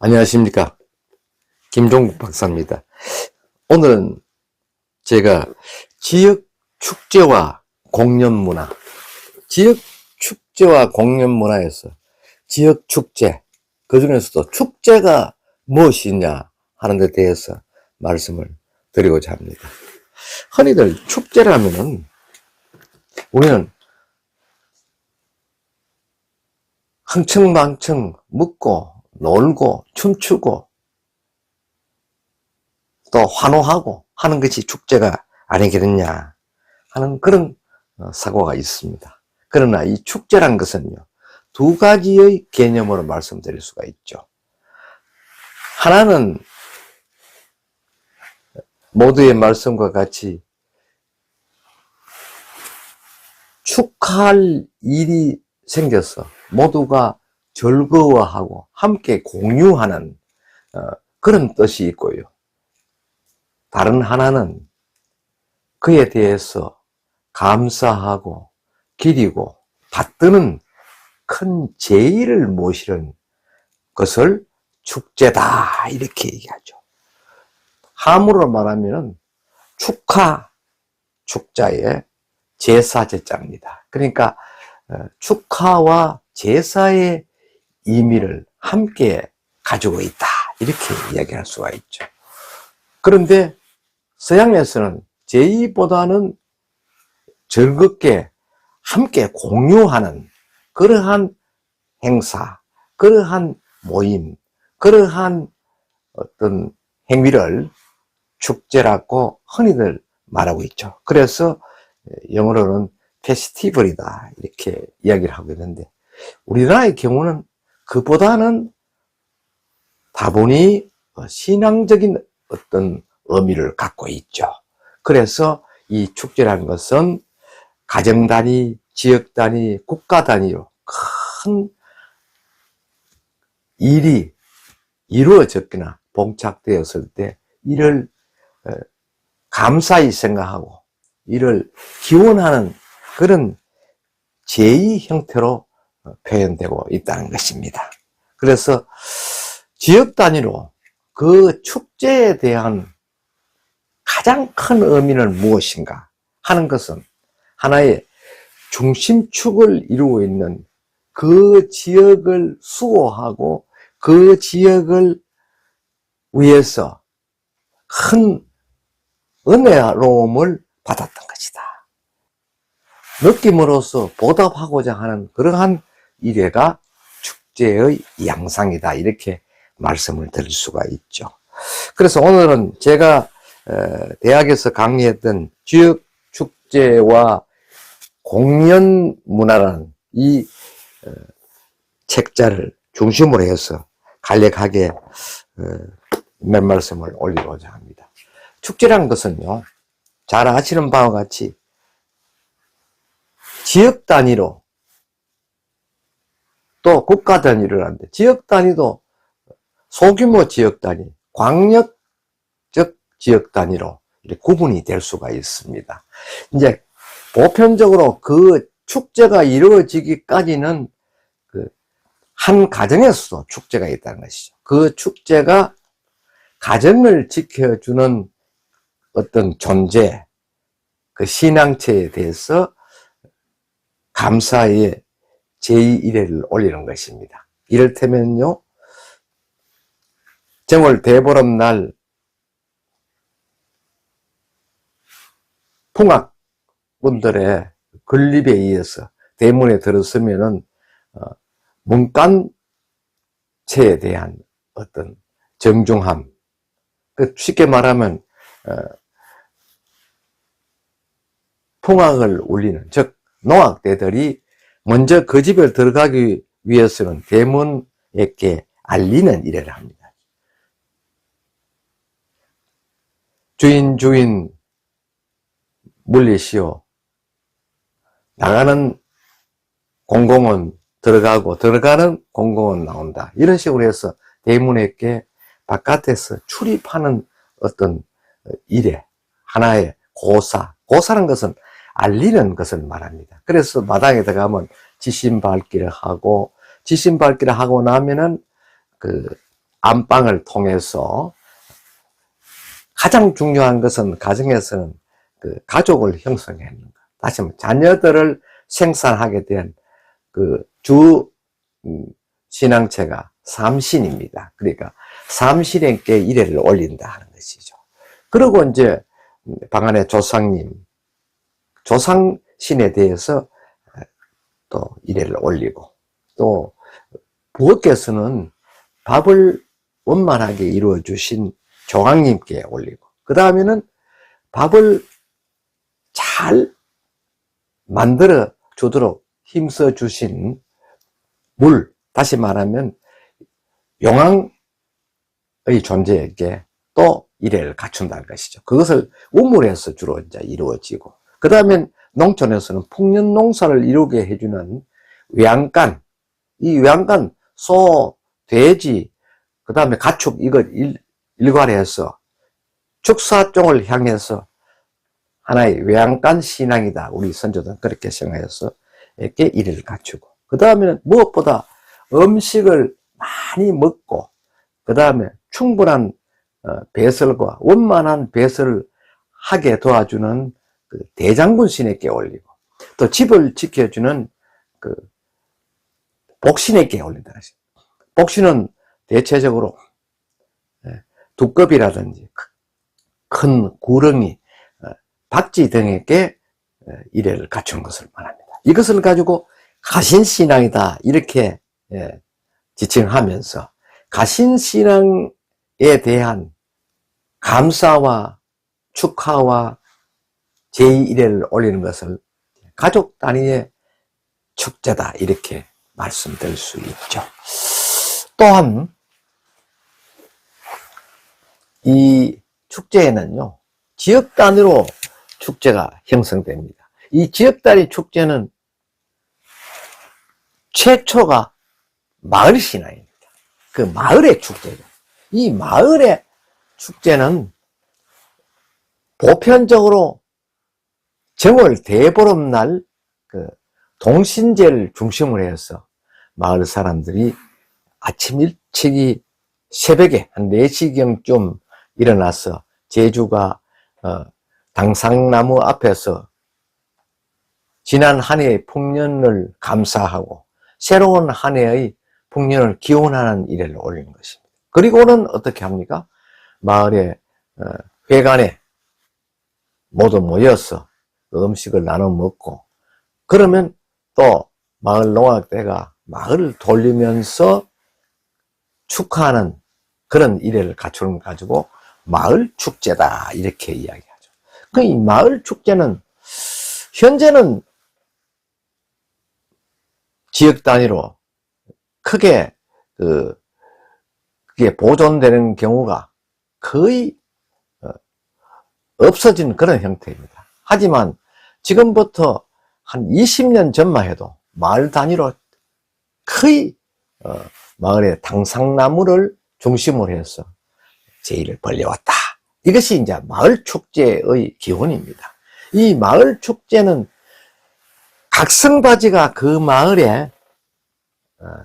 안녕하십니까. 김종국 박사입니다. 오늘은 제가 지역 축제와 공연 문화, 지역 축제와 공연 문화에서 지역 축제, 그 중에서도 축제가 무엇이냐 하는 데 대해서 말씀을 드리고자 합니다. 흔히들 축제라면은 우리는 흥청망청 묻고 놀고 춤추고 또 환호하고 하는 것이 축제가 아니겠느냐 하는 그런 사고가 있습니다. 그러나 이 축제란 것은요, 두 가지의 개념으로 말씀드릴 수가 있죠. 하나는 모두의 말씀과 같이 축하할 일이 생겨서 모두가 즐거워하고 함께 공유하는 그런 뜻이 있고요. 다른 하나는 그에 대해서 감사하고 기리고 받드는 큰 제의를 모시는 것을 축제다 이렇게 얘기하죠. 함으로 말하면 축하, 축자의 제사제자입니다. 그러니까 축하와 제사의 의미를 함께 가지고 있다 이렇게 이야기할 수가 있죠. 그런데 서양에서는 제의보다는 즐겁게 함께 공유하는 그러한 행사, 그러한 모임, 그러한 어떤 행위를 축제라고 흔히들 말하고 있죠. 그래서 영어로는 페스티벌이다 이렇게 이야기를 하고 있는데, 우리나라의 경우는 그보다는 다분히 신앙적인 어떤 의미를 갖고 있죠. 그래서 이 축제라는 것은 가정 단위, 지역 단위, 국가 단위로 큰 일이 이루어졌거나 봉착되었을 때 이를 감사히 생각하고 이를 기원하는 그런 제의 형태로 표현되고 있다는 것입니다. 그래서 지역 단위로 그 축제에 대한 가장 큰 의미는 무엇인가 하는 것은 하나의 중심축을 이루고 있는 그 지역을 수호하고 그 지역을 위해서 큰 은혜로움을 받았던 것이다. 느낌으로써 보답하고자 하는 그러한 일회가 축제의 양상이다 이렇게 말씀을 드릴 수가 있죠. 그래서 오늘은 제가 대학에서 강의했던 지역 축제와 공연 문화라는 이 책자를 중심으로 해서 간략하게 몇 말씀을 올리고자 합니다. 축제라는 것은요, 잘 아시는 바와 같이 지역 단위로 또 국가 단위를 하는데, 지역 단위도 소규모 지역 단위, 광역적 지역 단위로 이렇게 구분이 될 수가 있습니다. 이제 보편적으로 그 축제가 이루어지기까지는 한 가정에서도 축제가 있다는 것이죠. 그 축제가 가정을 지켜주는 어떤 존재, 그 신앙체에 대해서 감사의 제2일회를 올리는 것입니다. 이를테면요, 정월 대보름날 풍악분들의 건립에 의해서 대문에 들어서면은 문간체에 대한 어떤 정중함, 쉽게 말하면 풍악을 울리는, 즉 노악대들이 먼저 그 집에 들어가기 위해서는 대문에게 알리는 일을 합니다. 주인 물리시오, 나가는 공공은 들어가고 들어가는 공공은 나온다, 이런 식으로 해서 대문에게 바깥에서 출입하는 어떤 일에 하나의 고사라는 것은 알리는 것을 말합니다. 그래서 마당에 들어가면 지신밟기를 하고, 지신밟기를 하고 나면은 그 안방을 통해서 가장 중요한 것은 가정에서는 그 가족을 형성하는 것. 다시 말하면 자녀들을 생산하게 된 그 주 신앙체가 삼신입니다. 그러니까 삼신에게 이래를 올린다 하는 것이죠. 그리고 이제 방안의 조상님, 조상신에 대해서 또 이래를 올리고, 또 부엌에서는 밥을 원만하게 이루어 주신 조강님께 올리고, 그 다음에는 밥을 잘 만들어 주도록 힘써 주신 물, 다시 말하면 용왕의 존재에게 또 이래를 갖춘다는 것이죠. 그것을 우물에서 주로 이제 이루어지고, 그 다음에 농촌에서는 풍년 농사를 이루게 해주는 외양간, 이 외양간, 소, 돼지, 그 다음에 가축, 이거 일괄해서 축사종을 향해서 하나의 외양간 신앙이다. 우리 선조들은 그렇게 생각해서 이렇게 이래를 갖추고, 그 다음에는 무엇보다 음식을 많이 먹고, 그 다음에 충분한 배설과 원만한 배설을 하게 도와주는 그 대장군 신에게 올리고, 또 집을 지켜주는 그 복신에게 올린다. 복신은 대체적으로 두꺼비라든지 큰 구렁이, 박쥐 등에게 이래를 갖춘 것을 말합니다. 이것을 가지고 가신신앙이다 이렇게 지칭하면서 가신신앙에 대한 감사와 축하와 제2일회를 올리는 것을 가족 단위의 축제다 이렇게 말씀드릴 수 있죠. 또한 이 축제에는요, 지역 단위로 축제가 형성됩니다. 이 지역 단위 축제는 최초가 마을 신앙입니다. 그 마을의 축제죠. 이 마을의 축제는 보편적으로 정월 대보름날 그 동신제를 중심으로 해서 마을 사람들이 아침 일찍이 새벽에 한 4시경쯤 일어나서 제주가 당상나무 앞에서 지난 한 해의 풍년을 감사하고 새로운 한 해의 풍년을 기원하는 일을 올리는 것입니다. 그리고는 어떻게 합니까? 마을의 회관에 모두 모여서 음식을 나눠 먹고, 그러면 또 마을 농악대가 마을을 돌리면서 축하하는 그런 일회를 갖추는 가지고 마을 축제다 이렇게 이야기하죠. 그 이 마을 축제는 현재는 지역 단위로 크게 그게 보존되는 경우가 거의 없어진 그런 형태입니다. 하지만 지금부터 한 20년 전만 해도 마을 단위로 거의 마을의 당상나무를 중심으로 해서 제의를 벌려왔다. 이것이 이제 마을 축제의 기원입니다. 이 마을 축제는 각 성바지가 그 마을에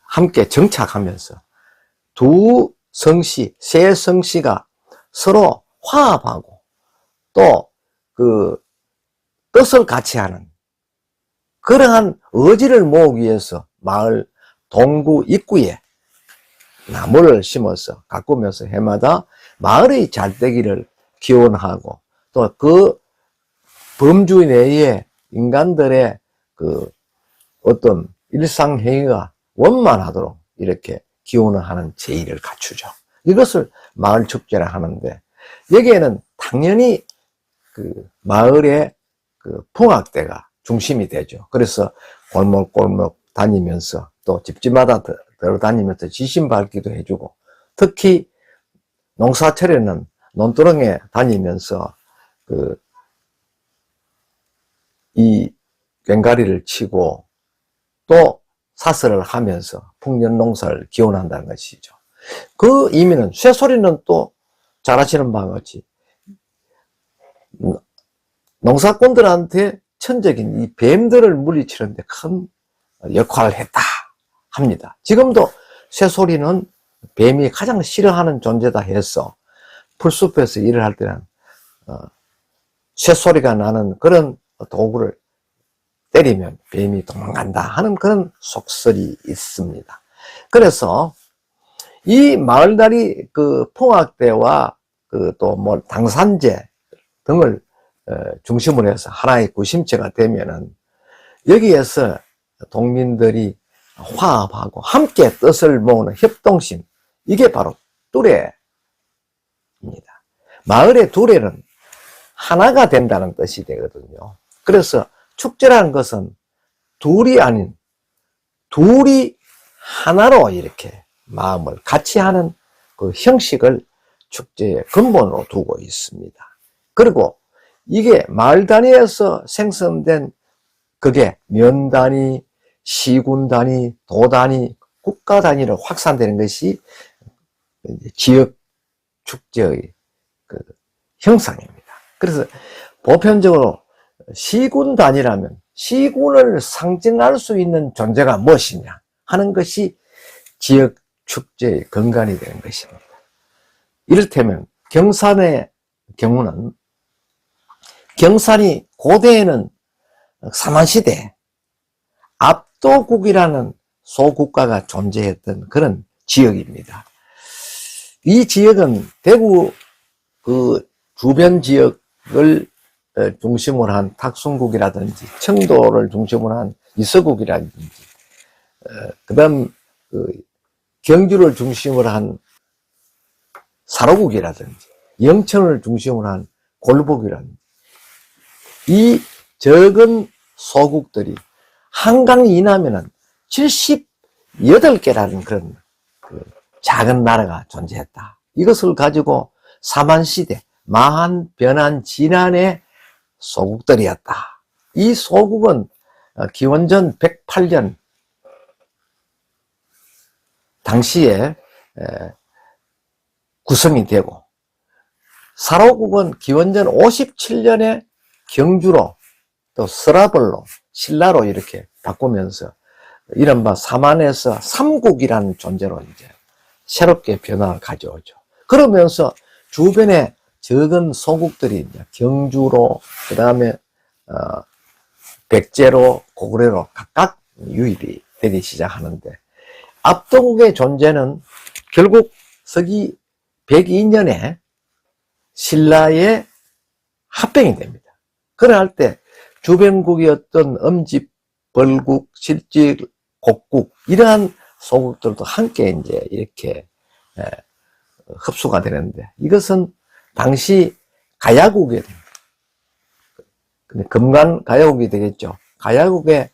함께 정착하면서 두 성씨, 세 성씨가 서로 화합하고 또 그 뜻을 같이 하는 그러한 의지를 모으기 위해서 마을 동구 입구에 나무를 심어서 가꾸면서 해마다 마을의 잘되기를 기원하고 또 그 범주 내에 인간들의 그 어떤 일상행위가 원만하도록 이렇게 기원을 하는 제의를 갖추죠. 이것을 마을 축제라 하는데, 여기에는 당연히 그 마을의 그 풍악대가 중심이 되죠. 그래서 골목골목 다니면서 또 집집마다 들어다니면서 지신 밝기도 해주고, 특히 농사철에는 논두렁에 다니면서 이 꽹과리를 치고 또 사슬을 하면서 풍년 농사를 기원한다는 것이죠. 그 의미는 쇠소리는 또 잘 아시는 바와 같이 농사꾼들한테 천적인 이 뱀들을 물리치는데 큰 역할을 했다 합니다. 지금도 쇠소리는 뱀이 가장 싫어하는 존재다 해서 풀숲에서 일을 할 때는 쇠소리가 나는 그런 도구를 때리면 뱀이 도망간다 하는 그런 속설이 있습니다. 그래서 이 마을다리 그 풍악대와 그 또 뭐 당산제 등을 중심으로 해서 하나의 구심체가 되면은 여기에서 동민들이 화합하고 함께 뜻을 모으는 협동심, 이게 바로 두레입니다. 마을의 두레는 하나가 된다는 뜻이 되거든요. 그래서 축제라는 것은 둘이 아닌 둘이 하나로 이렇게 마음을 같이 하는 그 형식을 축제의 근본으로 두고 있습니다. 그리고 이게 마을 단위에서 생성된 그게 면 단위, 시군 단위, 도 단위, 국가 단위로 확산되는 것이 지역 축제의 그 형상입니다. 그래서 보편적으로 시군 단위라면 시군을 상징할 수 있는 존재가 무엇이냐 하는 것이 지역 축제의 근간이 되는 것입니다. 이를테면 경산의 경우는 경산이 고대에는 사만시대 압도국이라는 소국가가 존재했던 그런 지역입니다. 이 지역은 대구 그 주변 지역을 중심으로 한 탁순국이라든지 청도를 중심으로 한 이서국이라든지 그다음 그 경주를 중심으로 한 사로국이라든지 영천을 중심으로 한 골복이라든지 이 적은 소국들이 한강 이남에는 78개라는 그런 그 작은 나라가 존재했다. 이것을 가지고 사만시대 마한, 변한, 진안의 소국들이었다. 이 소국은 기원전 108년 당시에 구성이 되고 사로국은 기원전 57년에 경주로 또 서라벌로 신라로 이렇게 바꾸면서 이른바 사만에서 삼국이라는 존재로 이제 새롭게 변화를 가져오죠. 그러면서 주변에 적은 소국들이 이제 경주로 그 다음에 백제로 고구려로 각각 유입이 되기 시작하는데 압도국의 존재는 결국 서기 102년에 신라의 합병이 됩니다. 그럴 때 주변국이었던 음집, 벌국, 실직, 곡국 이러한 소국들도 함께 이제 이렇게 흡수가 되는데 이것은 당시 가야국이 됩니다. 근데 금관 가야국이 되겠죠. 가야국의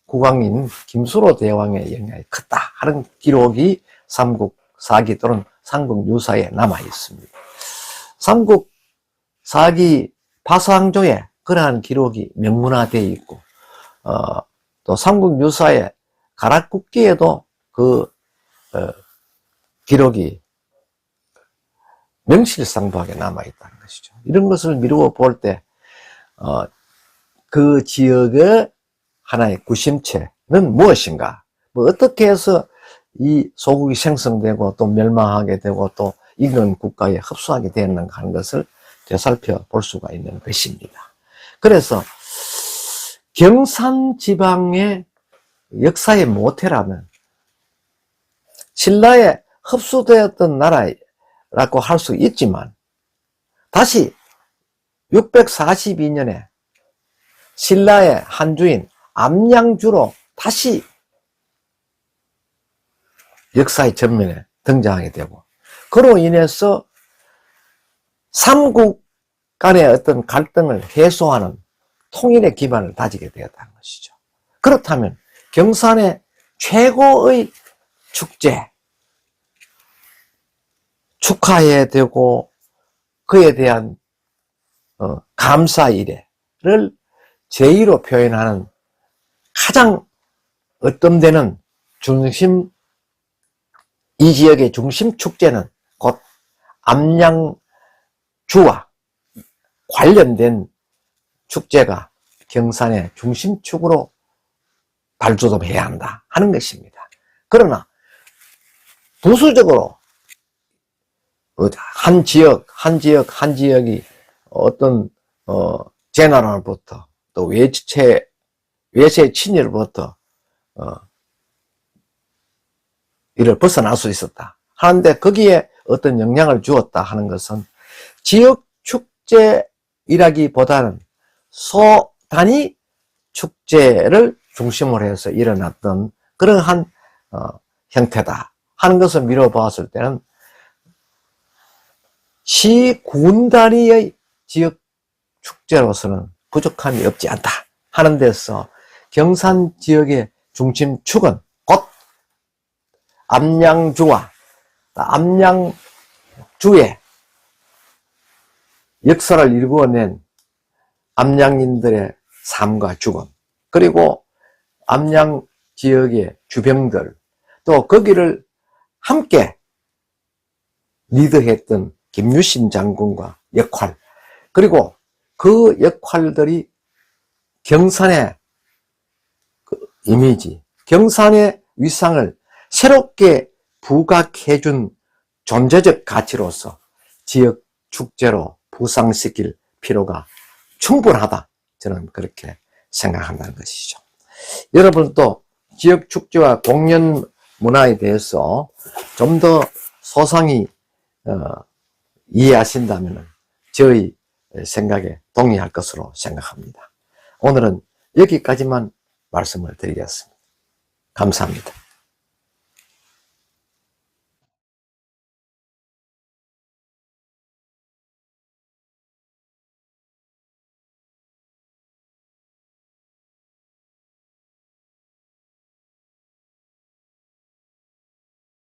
국왕인 김수로 대왕의 영향이 컸다 하는 기록이 삼국사기 또는 삼국유사에 남아 있습니다. 삼국사기 파사항조에 그러한 기록이 명문화되어 있고 또 삼국유사의 가락국기에도 그 기록이 명실상부하게 남아있다는 것이죠. 이런 것을 미루어 볼 때 그 지역의 하나의 구심체는 무엇인가, 뭐 어떻게 해서 이 소국이 생성되고 또 멸망하게 되고 또 이런 국가에 흡수하게 되었는가 하는 것을 되살펴 볼 수가 있는 것입니다. 그래서 경산 지방의 역사의 모태라면 신라에 흡수되었던 나라라고 할 수 있지만 다시 642년에 신라의 한 주인 암양주로 다시 역사의 전면에 등장하게 되고 그로 인해서 삼국 간의 어떤 갈등을 해소하는 통일의 기반을 다지게 되었다는 것이죠. 그렇다면 경산의 최고의 축제, 축하해야 되고 그에 대한 감사 일회를 제의로 표현하는 가장 어떤 중심, 이 지역의 중심 축제는 곧 암양주와 관련된 축제가 경산의 중심축으로 발돋움해야 한다 하는 것입니다. 그러나 부수적으로 한 지역이 어떤 재난으로부터 또 외세 침입으로부터 이를 벗어날 수 있었다 하는데, 거기에 어떤 영향을 주었다 하는 것은 지역 축제이라기보다는 소단위 축제를 중심으로 해서 일어났던 그러한 형태다 하는 것을 미뤄보았을 때는, 시, 군 단위의 지역 축제로서는 부족함이 없지 않다 하는 데서 경산 지역의 중심축은 곧 암양주와 암양주의 역사를 일구어낸 암양인들의 삶과 죽음, 그리고 암양 지역의 주병들, 또 거기를 함께 리드했던 김유신 장군과 역할, 그리고 그 역할들이 경산의 그 이미지, 경산의 위상을 새롭게 부각해준 존재적 가치로서 지역 축제로 부상시킬 필요가 충분하다, 저는 그렇게 생각한다는 것이죠. 여러분도 지역 축제와 공연 문화에 대해서 좀 더 소상히 이해하신다면 저희 생각에 동의할 것으로 생각합니다. 오늘은 여기까지만 말씀을 드리겠습니다. 감사합니다.